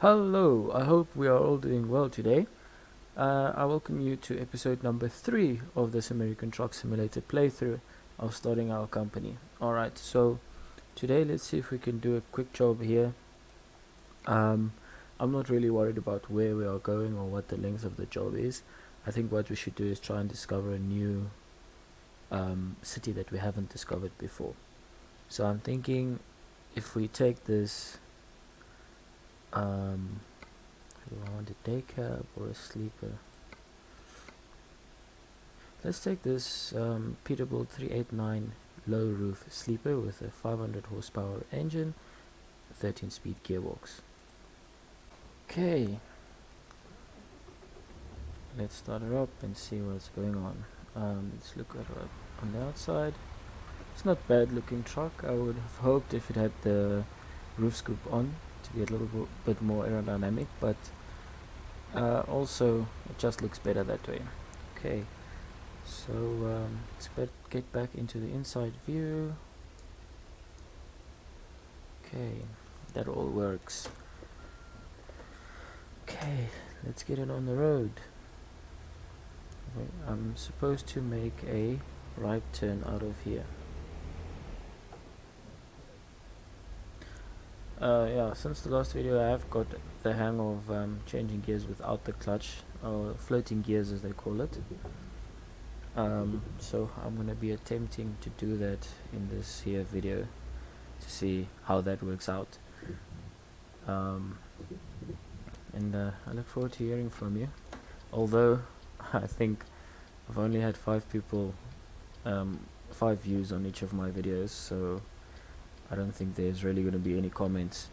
Hello, I hope we are all doing well today. I welcome you to episode number 3 of this American Truck Simulator playthrough of starting our company. Alright, so today let's see if we can do a quick job here. I'm not really worried about where we are going or what the length of the job is. I think what we should do is try and discover a new city that we haven't discovered before. So I'm thinking if we take this do I want a day cab or a sleeper? Let's take this Peterbilt 389 low roof sleeper with a 500 horsepower engine, 13 speed gearbox. Okay, let's start it up and see what's going on. Let's look at it on the outside. It's not bad looking truck. I would have hoped if it had the roof scoop on to be a little bit more aerodynamic, but also it just looks better that way. Okay, so let's get back into the inside view. Okay, that all works. Okay, let's get it on the road. I'm supposed to make a right turn out of here. Yeah, since the last video I have got the hang of changing gears without the clutch, or floating gears as they call it. So I'm going to be attempting to do that in this here video to see how that works out. And I look forward to hearing from you, although I think I've only had 5 people, 5 views on each of my videos, so I don't think there's really going to be any comments.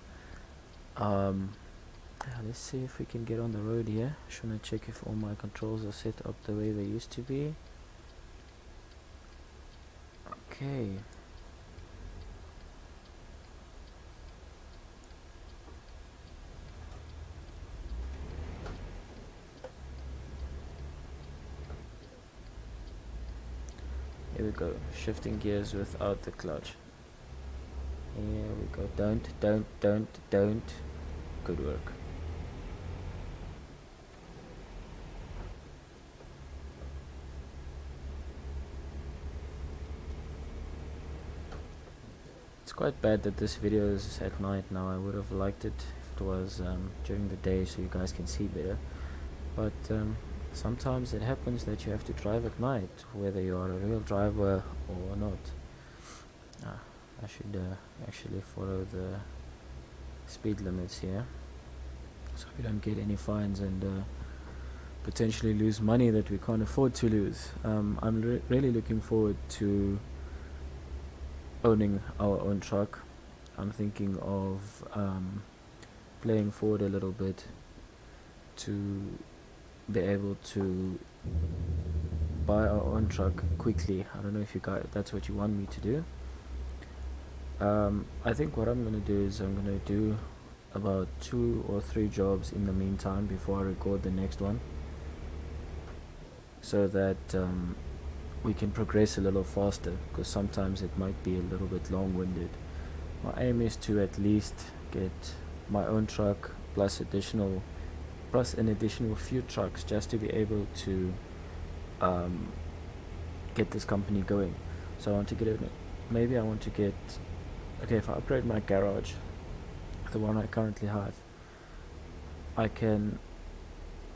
Let's see if we can get on the road here. Just want to check if all my controls are set up the way they used to be. Okay. Here we go, shifting gears without the clutch. Here we go, don't. Good work. It's quite bad that this video is at night now. I would have liked it if it was during the day so you guys can see better. But sometimes it happens that you have to drive at night, whether you are a real driver or not. I should actually follow the speed limits here, so we don't get any fines and potentially lose money that we can't afford to lose. I'm really looking forward to owning our own truck. I'm thinking of playing forward a little bit to be able to buy our own truck quickly. I don't know if you guys, that's what you want me to do. I think what I'm going to do is I'm going to do about 2 or 3 jobs in the meantime before I record the next one, so that we can progress a little faster, because sometimes it might be a little bit long-winded. My aim is to at least get my own truck plus an additional few trucks, just to be able to get this company going. So I want to get it, maybe I want to get, okay, if I upgrade my garage, the one I currently have, I can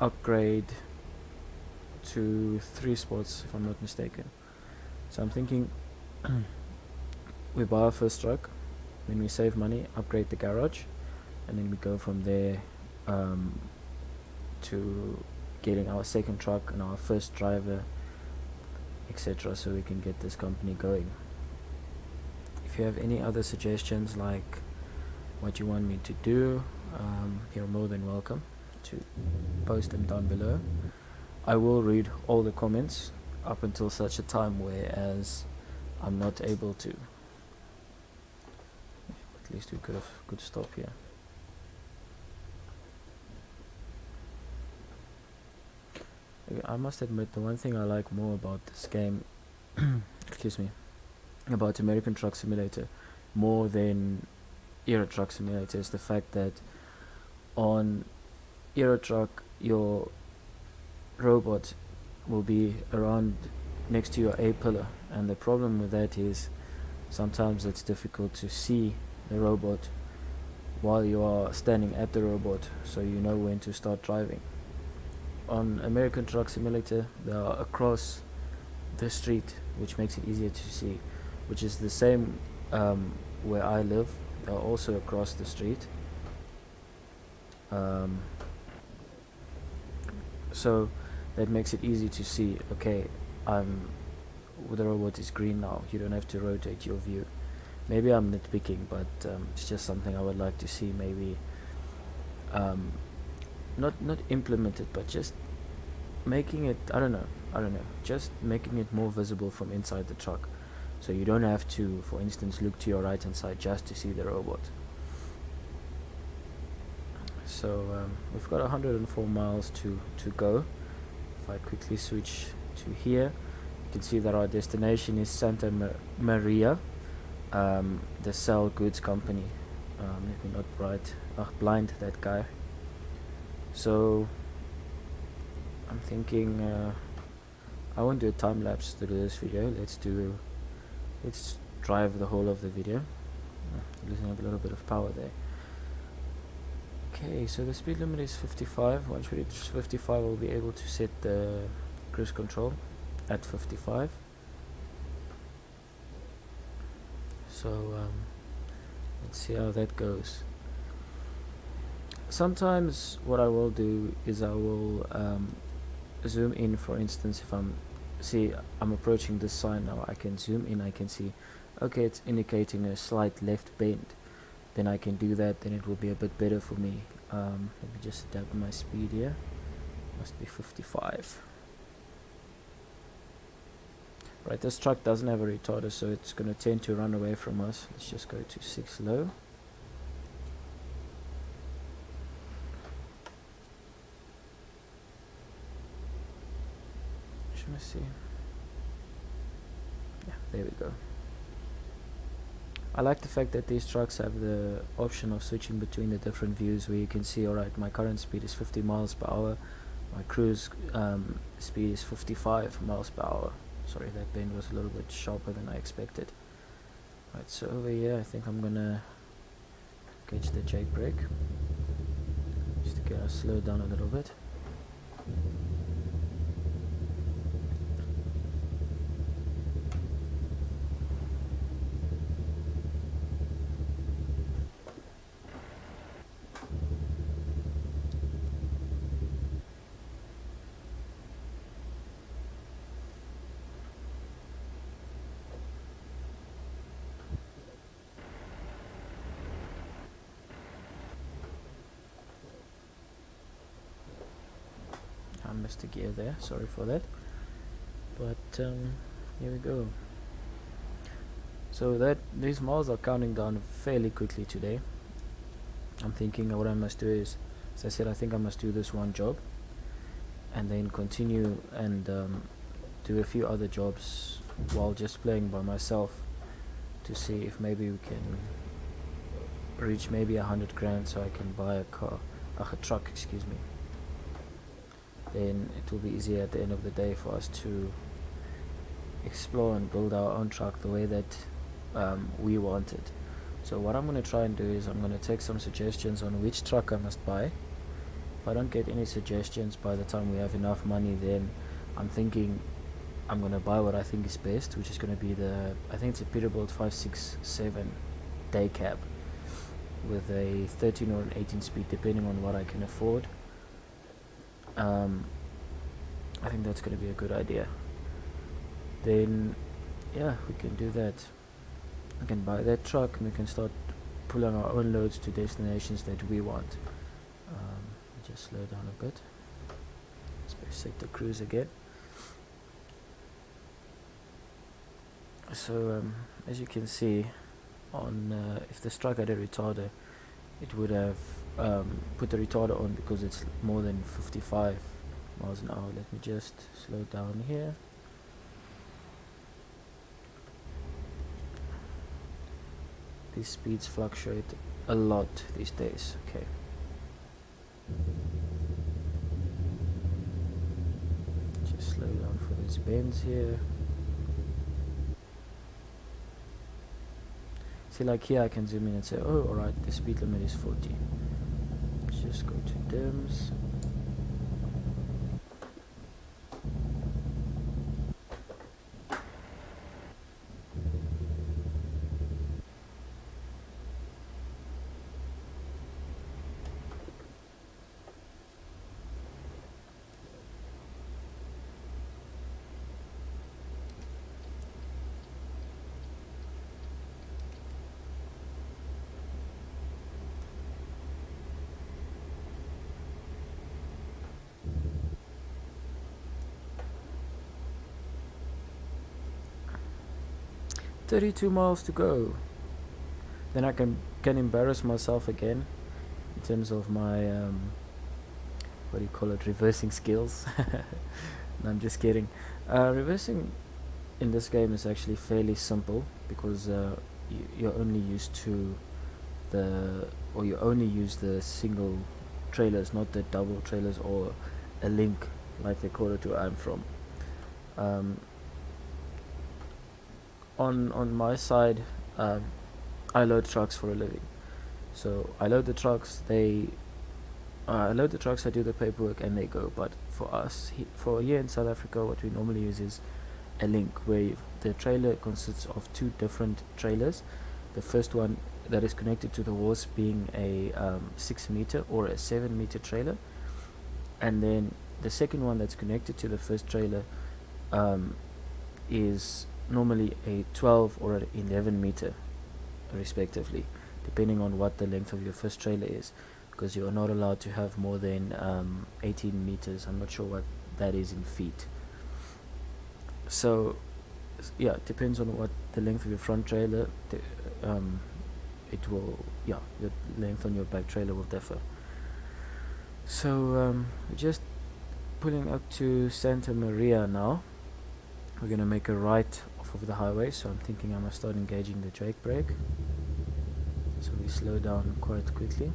upgrade to 3 spots if I'm not mistaken. So I'm thinking we buy our first truck, then we save money, upgrade the garage, and then we go from there to getting our second truck and our first driver, etc., so we can get this company going. If you have any other suggestions, like what you want me to do, you're more than welcome to post them down below. I will read all the comments up until such a time whereas I'm not able to. At least we could stop here. I must admit, the one thing I like more about this game excuse me, about American Truck Simulator more than Euro Truck Simulator is the fact that On Euro Truck, your robot will be around next to your A pillar, and the problem with that is sometimes it's difficult to see the robot while you are standing at the robot, so you know when to start driving. On American Truck Simulator, they are across the street, which makes it easier to see, which is the same where I live. They are also across the street. So that makes it easy to see, okay, the robot is green now, you don't have to rotate your view. Maybe I'm nitpicking, but it's just something I would like to see maybe not implemented, but just making it, I don't know, just making it more visible from inside the truck, so you don't have to, for instance, look to your right hand side just to see the robot. So we've got 104 miles to go. If I quickly switch to here, you can see that our destination is Santa Maria, the Sell Goods Company. Let me not blind that guy. So I'm thinking I won't do a time lapse through this video. Let's drive the whole of the video. Losing up a little bit of power there. Okay, so the speed limit is 55. Once we reach 55, we'll be able to set the cruise control at 55. So let's see how that goes. Sometimes what I will do is I will zoom in. For instance, if I'm approaching this sign now, I can zoom in, I can see, okay, it's indicating a slight left bend. Then I can do that, then it will be a bit better for me. Let me just adapt my speed here. Must be 55. Right, this truck doesn't have a retarder, so it's going to tend to run away from us. Let's just go to 6 low. Should I see? Yeah, there we go. I like the fact that these trucks have the option of switching between the different views, where you can see, alright, my current speed is 50 miles per hour, my cruise speed is 55 miles per hour. Sorry, that bend was a little bit sharper than I expected. Right, so over here I think I'm gonna catch the J brake just to get us slowed down a little bit. I missed a gear there, sorry for that, but here we go. So these miles are counting down fairly quickly today. I'm thinking what I must do is, as I said, I think I must do this one job and then continue and do a few other jobs while just playing by myself, to see if maybe we can reach maybe 100 grand so I can buy a truck, excuse me. Then it will be easier at the end of the day for us to explore and build our own truck the way that we want it. So what I'm going to try and do is I'm going to take some suggestions on which truck I must buy. If I don't get any suggestions by the time we have enough money, then I'm thinking I'm going to buy what I think is best, which is going to be I think it's a Peterbilt 567 day cab with a 13 or an 18 speed, depending on what I can afford. I think that's going to be a good idea. Then yeah, we can do that. We can buy that truck and we can start pulling our own loads to destinations that we want. Just slow down a bit. Let's set the cruise again. So as you can see, on if this truck had a retarder, it would have put the retarder on because it's more than 55 miles an hour. Let me just slow down here. These speeds fluctuate a lot these days. Okay, There's bends here. See, like here I can zoom in and say, oh, alright, the speed limit is 40. Let's just go to dims. "32 miles to go." Then I can embarrass myself again in terms of my what do you call it, reversing skills. No, I'm just kidding. Reversing in this game is actually fairly simple because you're only used to you only use the single trailers, not the double trailers or a link like they call it where I'm from. On my side, I load trucks for a living. So I load the trucks, I do the paperwork, and they go. But for us, for here in South Africa, what we normally use is a link where the trailer consists of two different trailers. The first one that is connected to the walls being a 6 meter or a 7 meter trailer, and then the second one that's connected to the first trailer is normally a 12 or an 11 meter respectively, depending on what the length of your first trailer is, because you are not allowed to have more than 18 meters. I'm not sure what that is in feet. So yeah, it depends on what the length of your front trailer, your length on your back trailer will differ. So we're just pulling up to Santa Maria now. We're gonna make a right off of the highway, so I'm thinking I must start engaging the Jake brake. So we slow down quite quickly.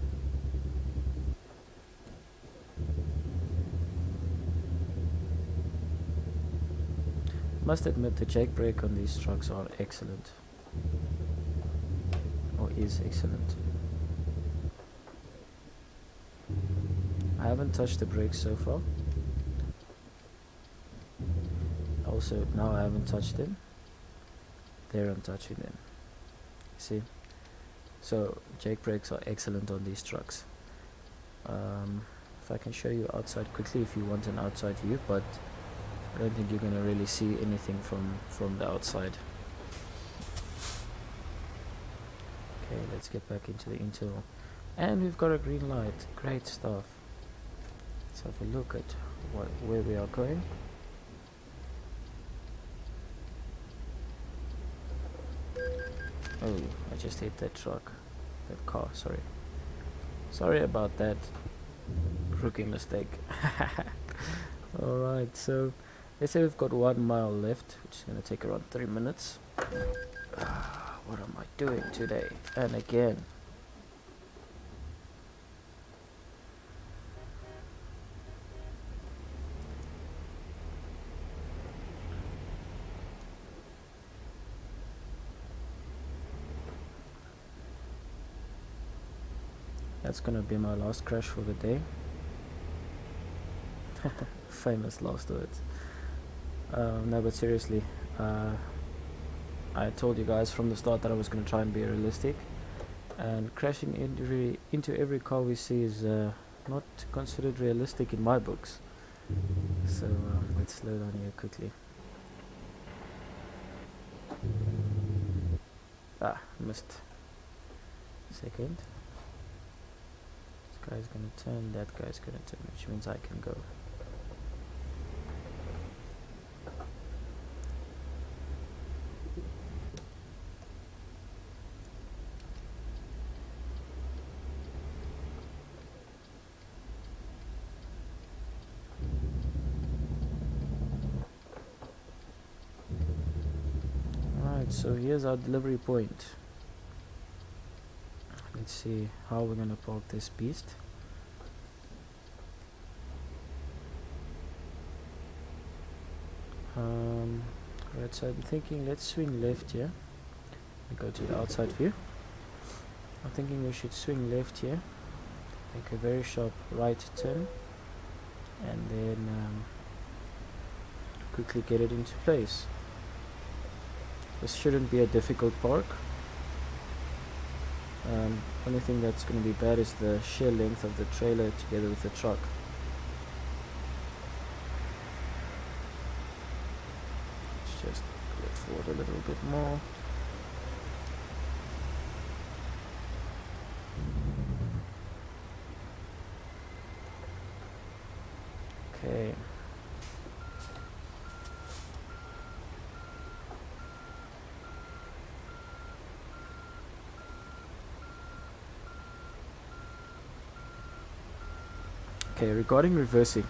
Must admit the Jake brake on these trucks are excellent, or is excellent. I haven't touched the brakes so far. Also, now I haven't touched them. There I'm touching them. See? So Jake brakes are excellent on these trucks. If I can show you outside quickly if you want an outside view, but I don't think you're going to really see anything from the outside. Okay, let's get back into the internal. And we've got a green light. Great stuff. Let's have a look at where we are going. Oh, I just hit that car, sorry. Sorry about that rookie mistake. Alright, so let's say we've got 1 mile left, which is going to take around 3 minutes. What am I doing today? And again. That's gonna be my last crash for the day. Famous last words. No, but seriously, I told you guys from the start that I was gonna try and be realistic, and crashing into every car we see is not considered realistic in my books. So let's slow down here quickly. Missed. Second. This guy's gonna turn, that guy's gonna turn, which means I can go. Alright, so here's our delivery point. Let's see how we're gonna park this beast. Right, so I'm thinking let's swing left here and go to the outside view. I'm thinking we should swing left here, make a very sharp right turn, and then quickly get it into place. This shouldn't be a difficult park. Only thing that's going to be bad is the sheer length of the trailer together with the truck. Let's just go forward a little bit more. Okay. Okay, regarding reversing,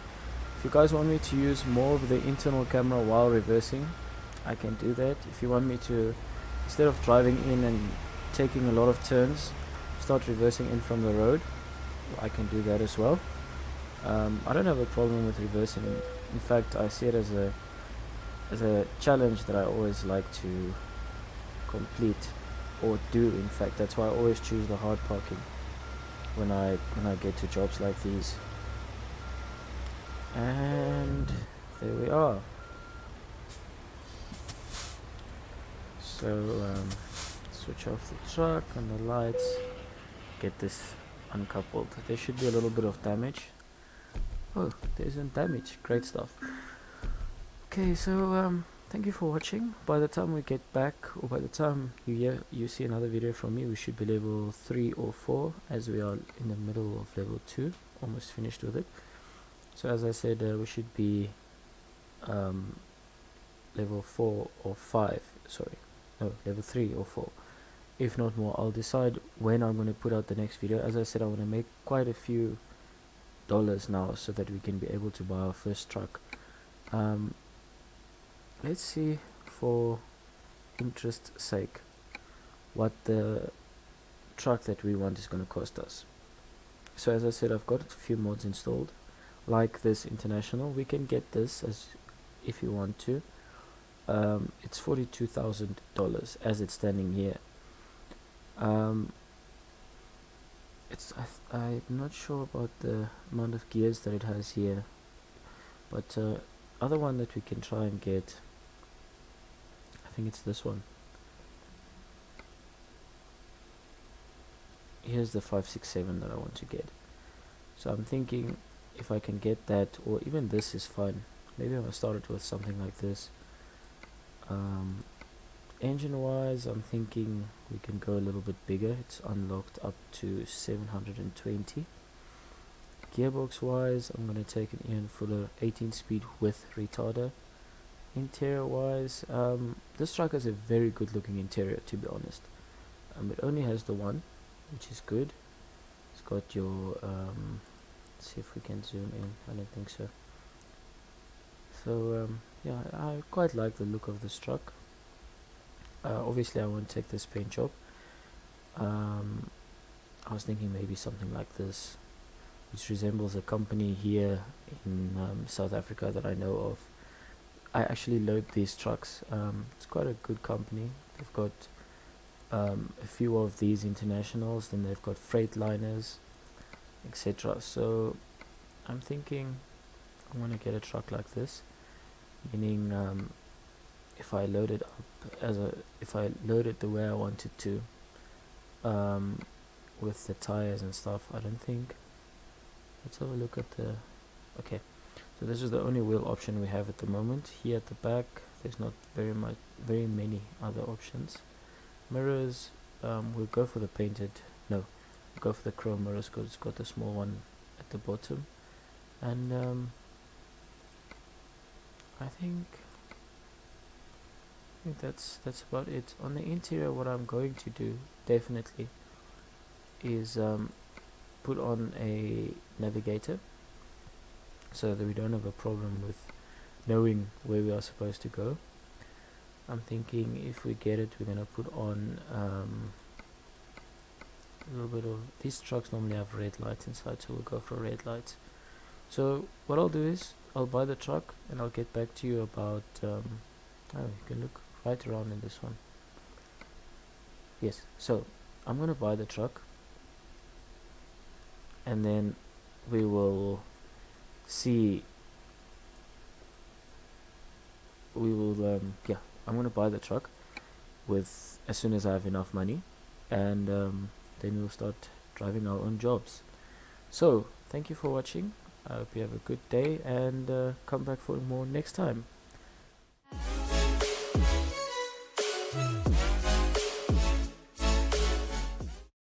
if you guys want me to use more of the internal camera while reversing, I can do that. If you want me to, instead of driving in and taking a lot of turns, start reversing in from the road, I can do that as well. I don't have a problem with reversing. In fact, I see it as a challenge that I always like to complete or do. In fact, that's why I always choose the hard parking when I get to jobs like these. And there we are. So switch off the truck and the lights, get this uncoupled. There should be a little bit of damage. Oh, there isn't damage. Great stuff. Okay, so thank you for watching. By the time we get back, or by the time you see another video from me, we should be level 3 or 4, as we are in the middle of level 2, almost finished with it. So as I said, we should be level 4 or 5, sorry, no, level 3 or 4, if not more. I'll decide when I'm going to put out the next video. As I said, I want to make quite a few dollars now so that we can be able to buy our first truck. Let's see, for interest's sake, what the truck that we want is going to cost us. So as I said, I've got a few mods installed, like this international. We can get this as if you want to. It's $42,000 as it's standing here. I'm not sure about the amount of gears that it has here, but other one that we can try and get, I think it's this one. Here's the 567 that I want to get. So I'm thinking if I can get that, or even this is fine. Maybe I'll start it with something like this. Engine wise, I'm thinking we can go a little bit bigger. It's unlocked up to 720. Gearbox wise, I'm going to take an Ian Fuller 18 speed with retarder. Interior wise, this truck has a very good looking interior, to be honest. It only has the one, which is good. It's got your let's see if we can zoom in. I don't think so. So yeah, I quite like the look of this truck. Obviously I won't take this paint job. I was thinking maybe something like this, which resembles a company here in South Africa that I know of. I actually load these trucks. It's quite a good company. They've got a few of these internationals, then they've got Freightliners, etc. So I'm thinking I want to get a truck like this, meaning if I load it up if I load it the way I want it to, with the tires and stuff, I don't think. Let's have a look at the. Okay, so this is the only wheel option we have at the moment. Here at the back, there's not very many other options. Mirrors, we'll go for the painted. No, we'll go for the chrome mirrors because it's got the small one at the bottom, and I think that's about it. On the interior, what I'm going to do definitely is put on a navigator so that we don't have a problem with knowing where we are supposed to go. I'm thinking if we get it, we're gonna put on a little bit of, these trucks normally have red lights inside, so we'll go for red lights. So what I'll do is I'll buy the truck and I'll get back to you about oh, you can look right around in this one. Yes, so I'm gonna buy the truck and then we will see. Yeah, I'm gonna buy the truck with as soon as I have enough money, and then we'll start driving our own jobs. So thank you for watching. I hope you have a good day, and come back for more next time.